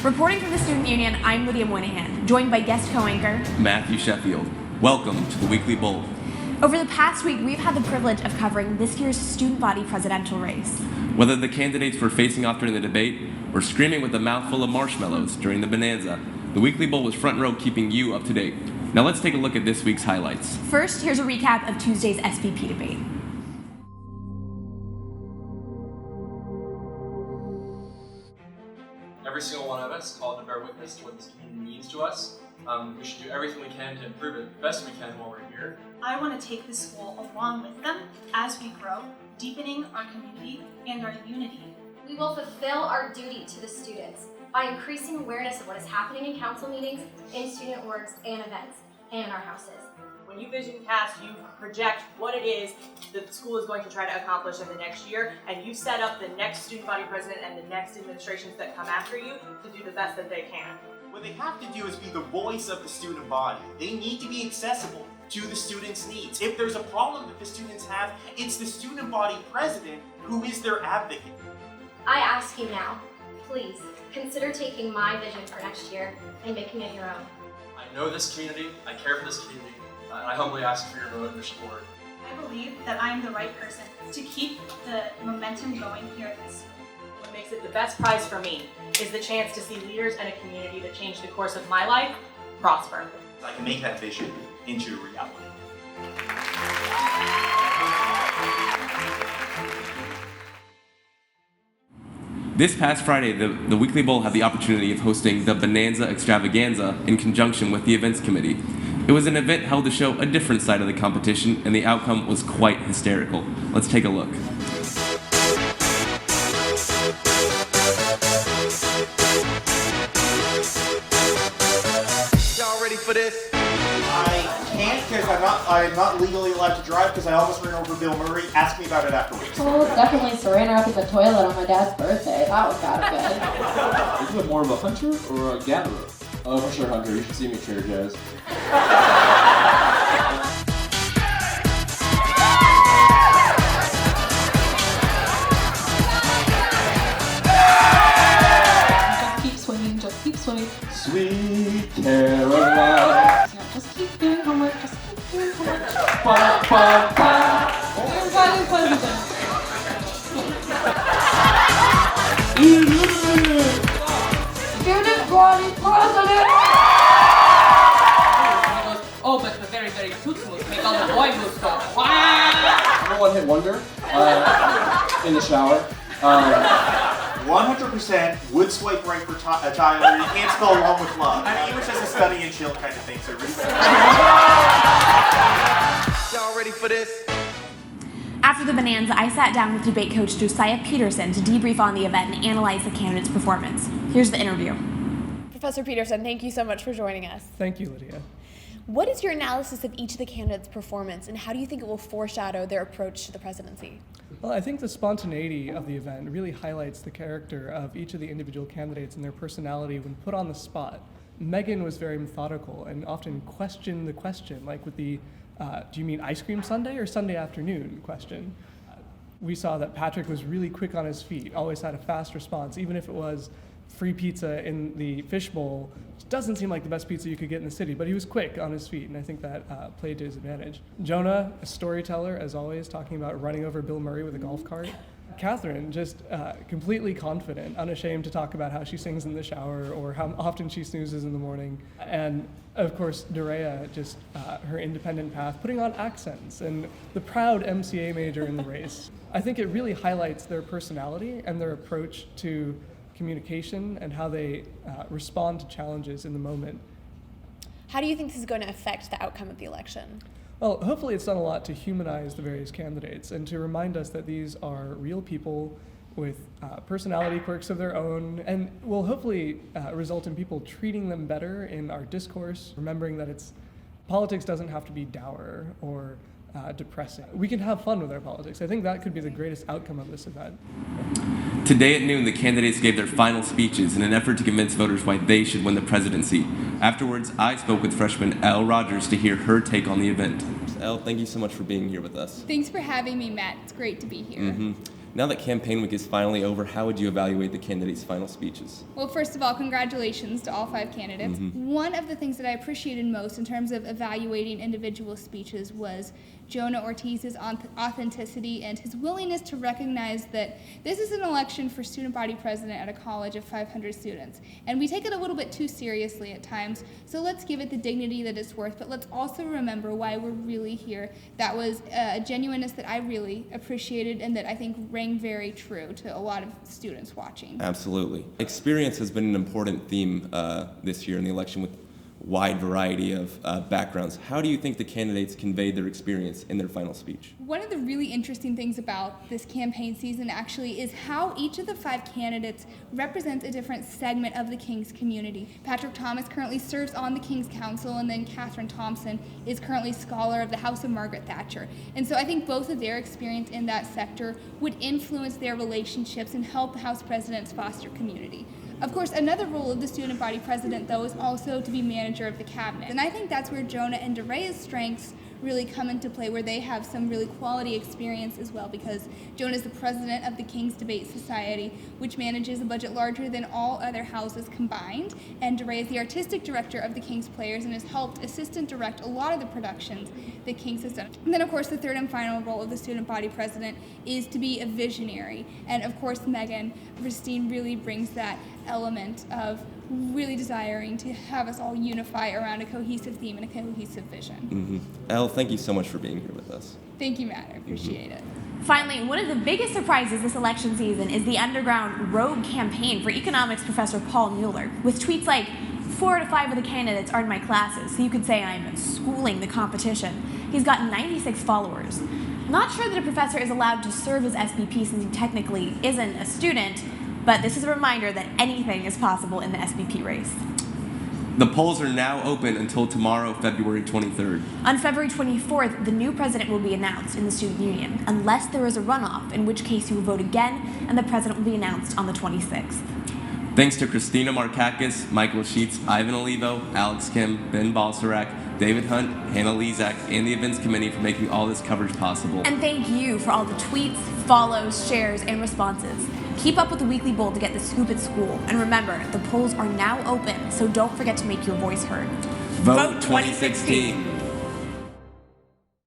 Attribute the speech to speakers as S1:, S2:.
S1: Reporting from the Student Union, I'm Lydia Moynihan, joined by guest co-anchor
S2: Matthew Sheffield. Welcome to the Weekly Bowl.
S1: Over the past week, we've had the privilege of covering this year's student body presidential race.
S2: Whether the candidates were facing off during the debate or screaming with a mouthful of marshmallows during the bonanza, the Weekly Bowl was front row keeping you up to date. Now let's take a look at this week's highlights.
S1: First, here's a recap of Tuesday's SPP debate.
S3: Every single one of us called to bear witness to what this community means to us. We should do everything we can to improve it the best we can while we're here.
S4: I want to take this school along with them as we grow, deepening our community and our unity.
S5: We will fulfill our duty to the students by increasing awareness of what is happening in council meetings, in student orgs and events, and in our houses.
S6: When you vision cast, you project what it is the school is going to try to accomplish in the next year, and you set up the next student body president and the next administrations that come after you to do the best that they can.
S7: What they have to do is be the voice of the student body. They need to be accessible to the students' needs. If there's a problem that the students have, it's the student body president who is their advocate.
S5: I ask you now, please consider taking my vision for next year and making it your own.
S3: I know this community, I care for this community, and I humbly ask for your vote and your support.
S4: I believe that I am the right person to keep the momentum going here at this school.
S6: What makes it the best prize for me is the chance to see leaders and a community that changed the course of my life prosper.
S7: I can make that vision into reality.
S2: This past Friday, the Weekly Bowl had the opportunity of hosting the Bonanza Extravaganza in conjunction with the events committee. It was an event held to show a different side of the competition, and the outcome was quite hysterical. Let's take a look.
S8: Y'all ready for this?
S7: I can't because I'm not legally allowed to drive because I almost ran over Bill Murray. Ask me about it afterwards.
S9: Well, definitely saran wrap in the toilet on my dad's birthday. That was kind of good.
S10: Is it more of a hunter or a gatherer? Oh, for sure, hunter. You should see me at Trader Joe's.
S9: Just keep swinging, just keep swimming.
S10: Sweet Caroline.
S9: Yeah, just keep doing homework, just keep doing homework.
S10: Ba, ba, ba.
S9: Everybody plays it. Student body president!
S11: Oh, but the very, very toothless make all the boy moves go. Wow!
S10: Number one hit wonder in the shower.
S7: 100% would swipe right for Tyler. You can't spell along with love. I mean, English is a study and chill kind of thing, so read
S8: Y'all ready for this?
S1: After the bonanza, I sat down with debate coach Josiah Peterson to debrief on the event and analyze the candidates' performance. Here's the interview. Professor Peterson, thank you so much for joining us.
S12: Thank you, Lydia.
S1: What is your analysis of each of the candidates' performance, and how do you think it will foreshadow their approach to the presidency?
S12: Well, I think the spontaneity of the event really highlights the character of each of the individual candidates and their personality when put on the spot. Megan was very methodical and often questioned the question, like with the do you mean ice cream sundae or Sunday afternoon question. We saw that Patrick was really quick on his feet, always had a fast response, even if it was free pizza in the fishbowl. It doesn't seem like the best pizza you could get in the city, but he was quick on his feet, and I think that played to his advantage. Jonah, a storyteller, as always, talking about running over Bill Murray with a golf cart. Catherine, just completely confident, unashamed to talk about how she sings in the shower or how often she snoozes in the morning. And of course, Dorea, just her independent path, putting on accents, and the proud MCA major in the race. I think it really highlights their personality and their approach to communication and how they respond to challenges in the moment.
S1: How do you think this is going to affect the outcome of the election?
S12: Well, hopefully it's done a lot to humanize the various candidates and to remind us that these are real people with personality quirks of their own, and will hopefully result in people treating them better in our discourse, remembering that politics doesn't have to be dour or depressing. We can have fun with our politics. I think that could be the greatest outcome of this event.
S2: Today at noon, the candidates gave their final speeches in an effort to convince voters why they should win the presidency. Afterwards, I spoke with freshman Elle Rogers to hear her take on the event. Elle, thank you so much for being here with us.
S13: Thanks for having me, Matt. It's great to be here.
S2: Now that campaign week is finally over, how would you evaluate the candidates' final speeches?
S13: Well, first of all, congratulations to all 5 candidates. One of the things that I appreciated most in terms of evaluating individual speeches was Jonah Ortiz's authenticity and his willingness to recognize that this is an election for student body president at a college of 500 students. And we take it a little bit too seriously at times, so let's give it the dignity that it's worth, but let's also remember why we're really here. That was a genuineness that I really appreciated and that I think rang very true to a lot of students watching.
S2: Absolutely. Experience has been an important theme this year in the election with wide variety of backgrounds. How do you think the candidates conveyed their experience in their final speech?
S13: One of the really interesting things about this campaign season actually is how each of the 5 candidates represents a different segment of the King's community. Patrick Thomas currently serves on the King's Council, and then Catherine Thompson is currently Scholar of the House of Margaret Thatcher. And so I think both of their experience in that sector would influence their relationships and help the House presidents foster community. Of course, another role of the student body president, though, is also to be manager of the cabinet. And I think that's where Jonah and DeRay's strengths really come into play, where they have some really quality experience as well, because Jonah is the president of the King's Debate Society, which manages a budget larger than all other houses combined, and DeRay is the artistic director of the King's Players and has helped assistant direct a lot of the productions that King's has done. And then, of course, the third and final role of the student body president is to be a visionary, and of course Megan Verstein really brings that element of really desiring to have us all unify around a cohesive theme and a cohesive vision.
S2: Elle, thank you so much for being here with us.
S13: Thank you, Matt. I appreciate it.
S1: Finally, one of the biggest surprises this election season is the underground rogue campaign for economics professor Paul Mueller, with tweets like, 4 out of 5 of the candidates are in my classes, so you could say I'm schooling the competition. He's got 96 followers. Not sure that a professor is allowed to serve as SBP since he technically isn't a student, but this is a reminder that anything is possible in the SBP race.
S2: The polls are now open until tomorrow, February 23rd.
S1: On February 24th, the new president will be announced in the student union, unless there is a runoff, in which case he will vote again, and the president will be announced on the 26th.
S2: Thanks to Christina Markakis, Michael Sheets, Ivan Olivo, Alex Kim, Ben Balsarak, David Hunt, Hannah Lezak, and the events committee for making all this coverage possible.
S1: And thank you for all the tweets, follows, shares, and responses. Keep up with the Weekly Bowl to get the scoop at school. And remember, the polls are now open, so don't forget to make your voice heard.
S2: Vote 2016.